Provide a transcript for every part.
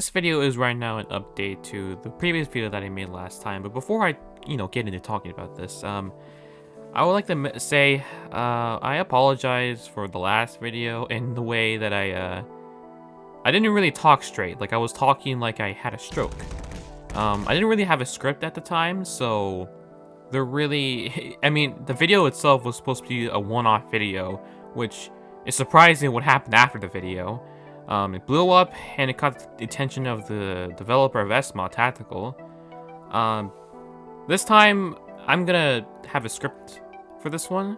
This video is right now an update to the previous video that I made last time, but before I, get into talking about this, I would like to say, I apologize for the last video and the way that I didn't really talk straight. Like, I was talking like I had a stroke. I didn't really have a script at the time, so the video itself was supposed to be a one-off video, which is surprising what happened after the video. It blew up, and it caught the attention of the developer of Smod Tactical. This time, I'm gonna have a script for this one,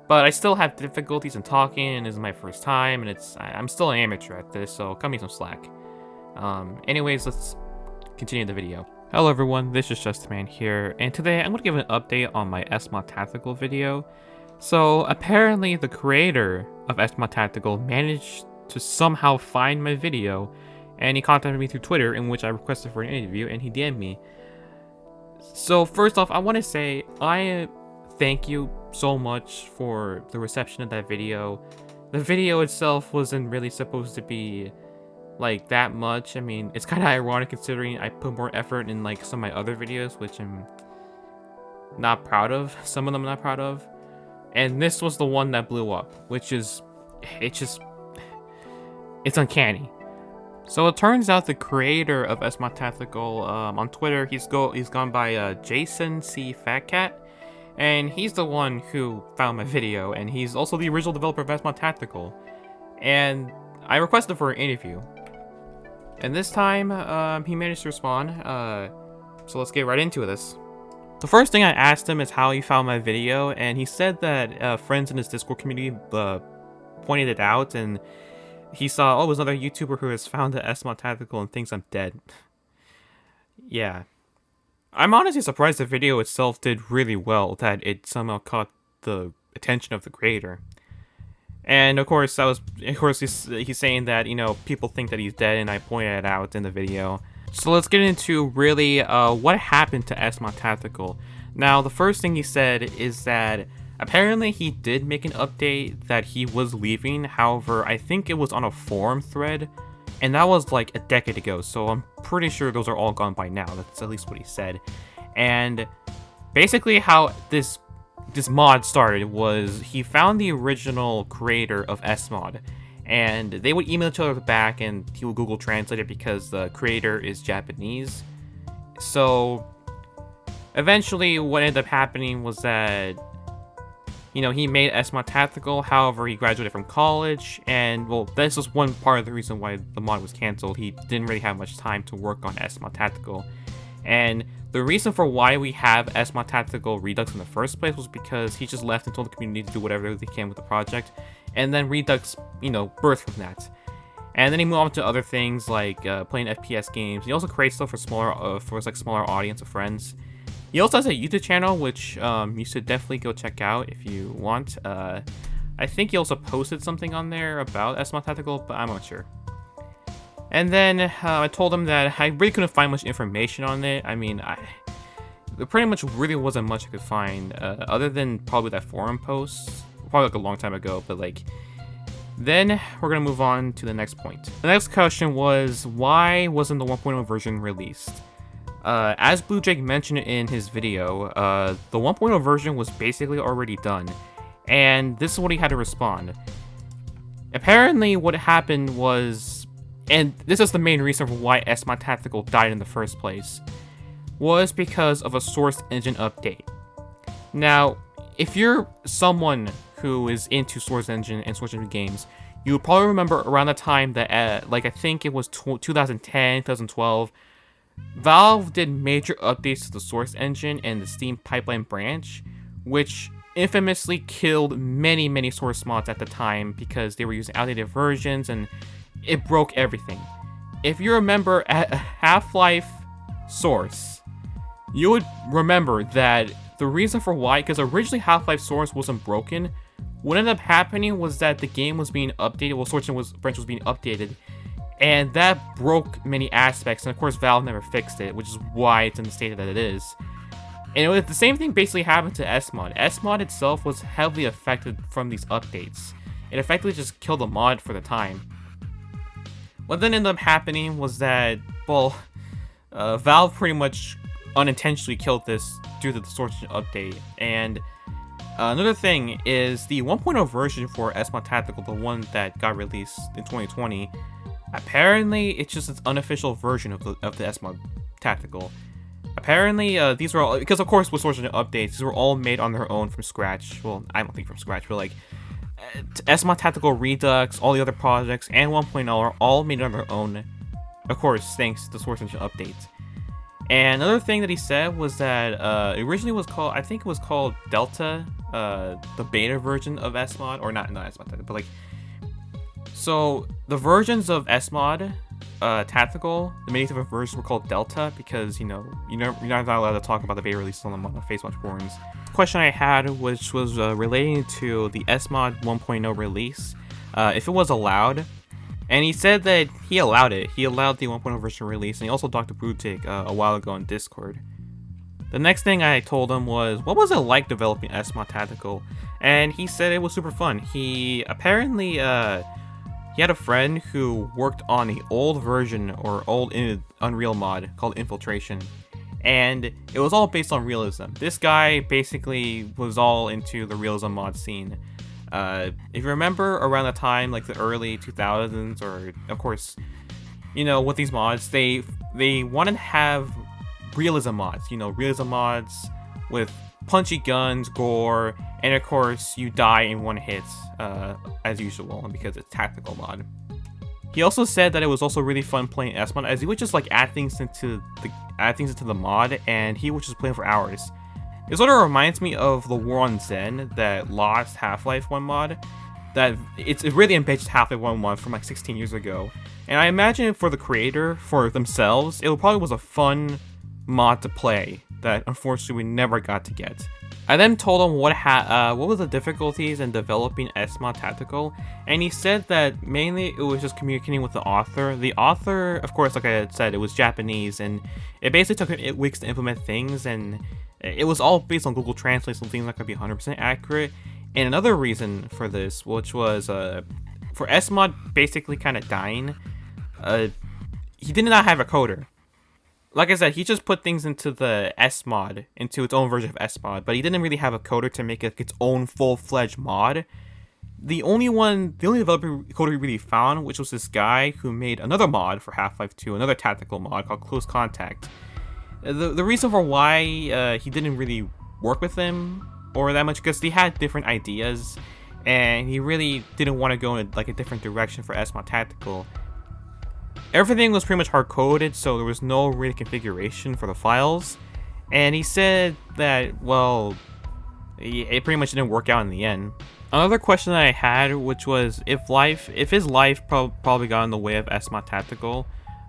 but I still have difficulties in talking, and this is my first time, and I'm still an amateur at this, so cut me some slack. Anyways, let's continue the video. Hello everyone, this is JustMan here, and today I'm going to give an update on my Smod Tactical video. So apparently the creator of Smod Tactical managed to somehow find my video, and he contacted me through Twitter, in which I requested for an interview, and he DM'd me. So first off, I want to say I thank you so much for the reception of that video. The video itself wasn't really supposed to be like that much. I mean, it's kind of ironic considering I put more effort in like some of my other videos, which I'm not proud of. Some of them I'm not proud of. And this was the one that blew up, which is, it's uncanny. So it turns out the creator of Smod Tactical, on Twitter, he's gone by Jason C. Fatcat, and he's the one who found my video, and he's also the original developer of Smod Tactical. And I requested for an interview, and this time he managed to respond. So let's get right into this. The first thing I asked him is how he found my video, and he said that friends in his Discord community pointed it out, and he saw, oh, there's another YouTuber who has found the Smod Tactical and thinks I'm dead. Yeah. I'm honestly surprised the video itself did really well, that it somehow caught the attention of the creator. And of course, he's saying that, people think that he's dead, and I pointed it out in the video. So let's get into really what happened to Smod Tactical. Now, the first thing he said is that apparently he did make an update that he was leaving. However, I think it was on a forum thread, and that was like a decade ago, so I'm pretty sure those are all gone by now. That's at least what he said. And basically how this mod started was he found the original creator of Smod, and they would email each other back, and he would Google Translate it because the creator is Japanese. So eventually what ended up happening was that, he made Smod Tactical. However, he graduated from college, and well, this was one part of the reason why the mod was canceled. He didn't really have much time to work on Smod Tactical, and the reason for why we have Smod Tactical Redux in the first place was because he just left and told the community to do whatever they can with the project, and then Redux, birthed from that. And then he moved on to other things like playing FPS games. He also creates stuff for smaller audience of friends. He also has a YouTube channel, which you should definitely go check out if you want. I think he also posted something on there about Smod Tactical, but I'm not sure. And then I told him that I really couldn't find much information on it. I mean, there pretty much really wasn't much I could find, other than probably that forum post, probably like a long time ago, but like, then we're gonna move on to the next point. The next question was, why wasn't the 1.0 version released? As Blue Jake mentioned in his video, the 1.0 version was basically already done, and this is what he had to respond. Apparently what happened was, and this is the main reason for why Smod Tactical died in the first place, was because of a source engine update. Now, if you're someone who is into source engine and source engine games, you would probably remember around the time that, I think it was 2010, 2012, Valve did major updates to the source engine and the Steam pipeline branch, which infamously killed many source mods at the time because they were using outdated versions, and it broke everything. If you remember at Half-Life Source, you would remember that the reason for why, because originally Half-Life Source wasn't broken, what ended up happening was that the game was being updated, source engine branch was being updated, and that broke many aspects, and of course Valve never fixed it, which is why it's in the state that it is. And the same thing basically happened to Smod. Smod itself was heavily affected from these updates. It effectively just killed the mod for the time. What then ended up happening was that, well, Valve pretty much unintentionally killed this due to the source engine update. And another thing is the 1.0 version for Smod Tactical, the one that got released in 2020, apparently it's just its unofficial version of the Smod Tactical. Apparently, these were all, because of course with source engine updates, these were all made on their own from scratch. Well, I don't think from scratch, but like Smod Tactical Redux, all the other projects, and 1.0 are all made on their own. Of course, thanks to source engine updates. And another thing that he said was that it originally was called, I think it was called Delta, the beta version of Smod, or not Smod, but like, so the versions of Smod Tactical, the many different versions were called Delta because, you know, you're not allowed to talk about the beta releases on the FaceWatch forums. The question I had, which was relating to the Smod 1.0 release, if it was allowed. And he said that he allowed it. He allowed the 1.0 version release, and he also talked to Brutic a while ago on Discord. The next thing I told him was, what was it like developing Smod Tactical? And he said it was super fun. He apparently, he had a friend who worked on the old version, or old Unreal mod, called Infiltration. And it was all based on realism. This guy basically was all into the realism mod scene. If you remember around the time, like the early 2000s, or of course, you know, with these mods, they wanted to have realism mods, you know, realism mods with punchy guns, gore, and of course, you die in one hit, as usual, because it's tactical mod. He also said that it was also really fun playing Smod, as he would just like add things into the mod, and he would just play for hours. It sort of reminds me of the War on Zen that lost Half-Life 1 mod. That it really embeds Half-Life 1 mod from like 16 years ago. And I imagine for the creator, for themselves, it probably was a fun mod to play that unfortunately we never got to get. I then told him what were the difficulties in developing Smod Tactical, and he said that mainly it was just communicating with the author. The author, of course, like I had said, it was Japanese, and it basically took 8 weeks to implement things, and it was all based on Google Translate, so things not going to be 100% accurate. And another reason for this, which was for Smod basically kind of dying, he did not have a coder. Like I said, he just put things into the Smod, into its own version of Smod, but he didn't really have a coder to make its own full-fledged mod. The only developer coder he really found, which was this guy who made another mod for Half-Life 2, another tactical mod called Close Contact. The reason for why he didn't really work with him or that much, because he had different ideas, and he really didn't want to go in like a different direction for Smod Tactical. Everything was pretty much hard-coded, so there was no real configuration for the files, and he said that, well, it pretty much didn't work out in the end. Another question that I had, which was if his life probably got in the way of Smod Tactical,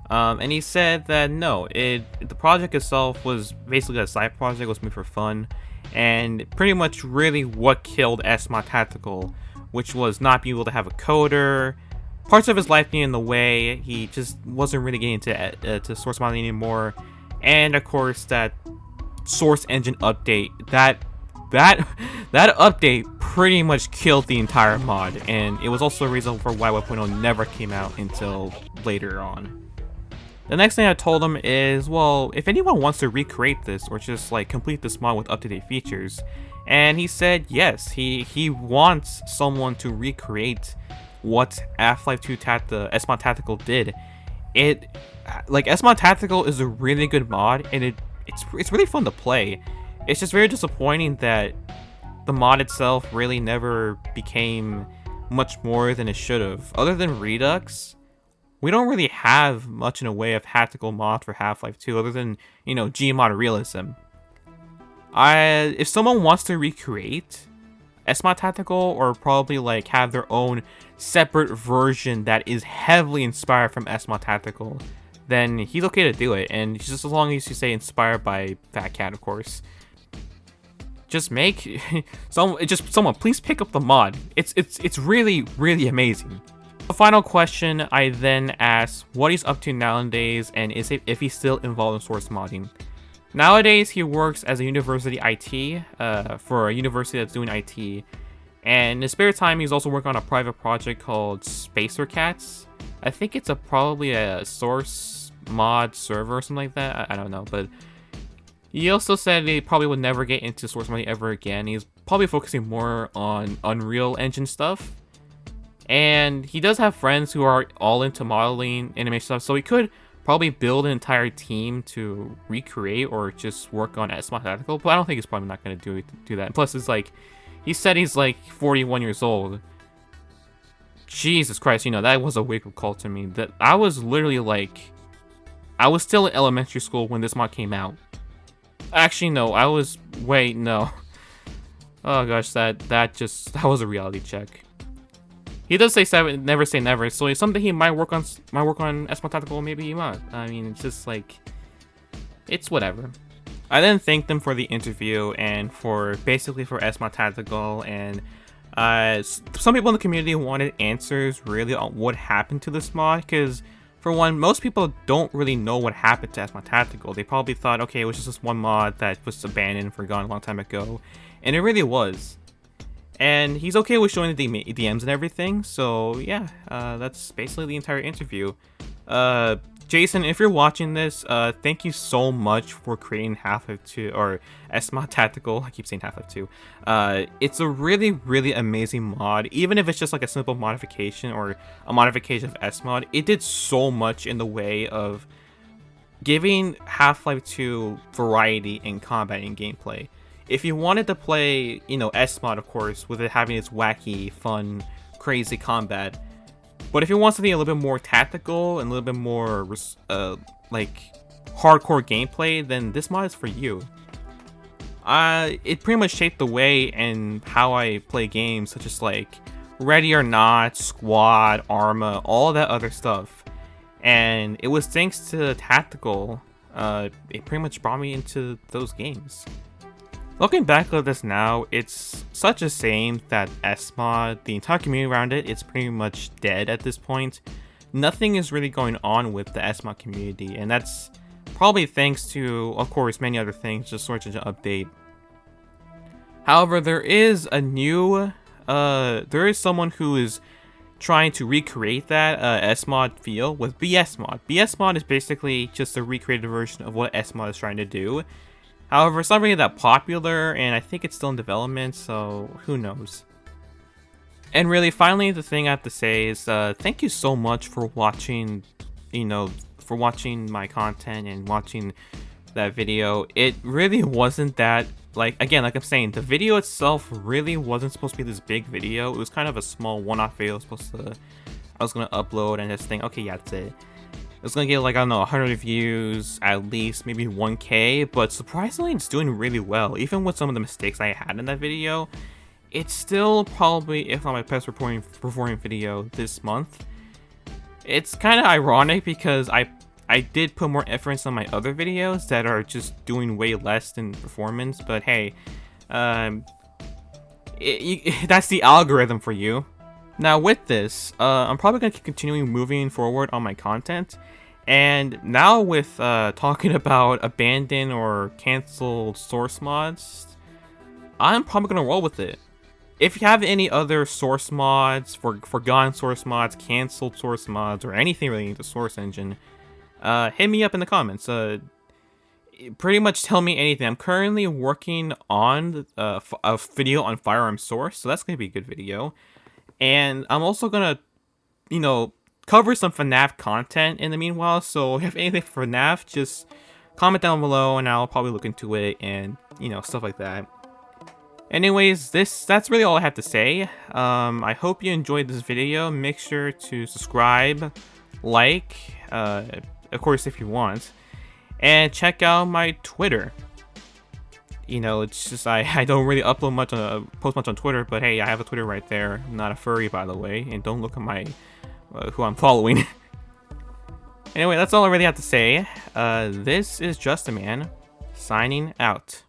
and he said that no, the project itself was basically a side project, was made for fun, and pretty much really what killed Smod Tactical, which was not being able to have a coder, parts of his life being in the way, he just wasn't really getting to source modding anymore, and of course that source engine update, that update pretty much killed the entire mod, and it was also a reason for why 1.0 never came out until later on. The next thing I told him is, well, if anyone wants to recreate this or just like complete this mod with up-to-date features, and he said yes, he wants someone to recreate what Half-Life 2 the Smod Tactical did. Smod Tactical is a really good mod, and it's really fun to play. It's just very disappointing that the mod itself really never became much more than it should have. Other than Redux, we don't really have much in a way of tactical mod for Half-Life 2 other than, you know, Gmod Realism. If someone wants to recreate Smod Tactical, or probably like have their own separate version that is heavily inspired from Smod Tactical, then he's okay to do it, and just as long as you say inspired by Fat Cat, of course. Just make someone please pick up the mod. It's really, really amazing. The final question I then asked what he's up to nowadays, and if he's still involved in source modding. Nowadays he works as a university IT for a university that's doing IT, And in his spare time, he's also working on a private project called Spacer Cats. I think it's probably a source mod server or something like that. I don't know, but he also said he probably would never get into source modding ever again. He's probably focusing more on Unreal Engine stuff. And he does have friends who are all into modeling, animation stuff, so he could probably build an entire team to recreate or just work on Smod Tactical, but I don't think he's probably not going to do that. And plus, it's like, he said he's like 41 years old. Jesus Christ, you know, that was a wake-up call to me. That I was literally like, I was still in elementary school when this mod came out. Actually, no, wait, no. Oh gosh, that was a reality check. He does say never say never, so it's something he might work on Smod Tactical, maybe he might. I mean, it's just like, it's whatever. I then thanked them for the interview and for Smod Tactical, and some people in the community wanted answers really on what happened to this mod, because for one, most people don't really know what happened to Smod Tactical. They probably thought, okay, it was just this one mod that was abandoned and forgotten a long time ago, and it really was. And he's okay with showing the DMs and everything, so yeah, that's basically the entire interview. Jason, if you're watching this, thank you so much for creating Half-Life 2, or Smod Tactical. I keep saying Half-Life 2. It's a really, really amazing mod. Even if it's just like a simple modification or a modification of Smod, it did so much in the way of giving Half-Life 2 variety in combat and gameplay. If you wanted to play, you know, Smod, of course, with it having its wacky, fun, crazy combat, but if you want something a little bit more tactical and a little bit more, like, hardcore gameplay, then this mod is for you. It pretty much shaped the way and how I play games, such as, like, Ready or Not, Squad, Arma, all that other stuff. And it was thanks to Tactical, it pretty much brought me into those games. Looking back at this now, it's such a shame that Smod, the entire community around it, it's pretty much dead at this point. Nothing is really going on with the Smod community, and that's probably thanks to, of course, many other things, just Search Engine Update. However, there is someone who is trying to recreate that Smod feel with BSmod. BSmod is basically just a recreated version of what Smod is trying to do. However, it's not really that popular, and I think it's still in development, so who knows. And really, finally, the thing I have to say is thank you so much for watching, for watching my content and watching that video. It really wasn't that, like I'm saying, the video itself really wasn't supposed to be this big video. It was kind of a small one-off video I was going to upload and just think, okay, yeah, that's it. It's gonna get like, I don't know, 100 views, at least, maybe 1K, but surprisingly it's doing really well. Even with some of the mistakes I had in that video, it's still probably, if not my best performing video this month. It's kind of ironic because I did put more effort on my other videos that are just doing way less in performance, but hey, that's the algorithm for you. Now with this, I'm probably going to keep continuing moving forward on my content, and now with talking about abandoned or canceled source mods, I'm probably going to roll with it. If you have any other source mods, forgotten source mods, canceled source mods, or anything relating to Source Engine, hit me up in the comments. Pretty much tell me anything. I'm currently working on a video on Firearm Source, so that's going to be a good video. And I'm also gonna, cover some FNAF content in the meanwhile, so if you have anything for FNAF, just comment down below and I'll probably look into it and, stuff like that. Anyways, that's really all I have to say. I hope you enjoyed this video. Make sure to subscribe, like, of course if you want, and check out my Twitter. It's just I don't really upload much, post much on Twitter, but hey, I have a Twitter right there. I'm not a furry, by the way, and don't look at my who I'm following. Anyway, that's all I really have to say. This is Just a Man, signing out.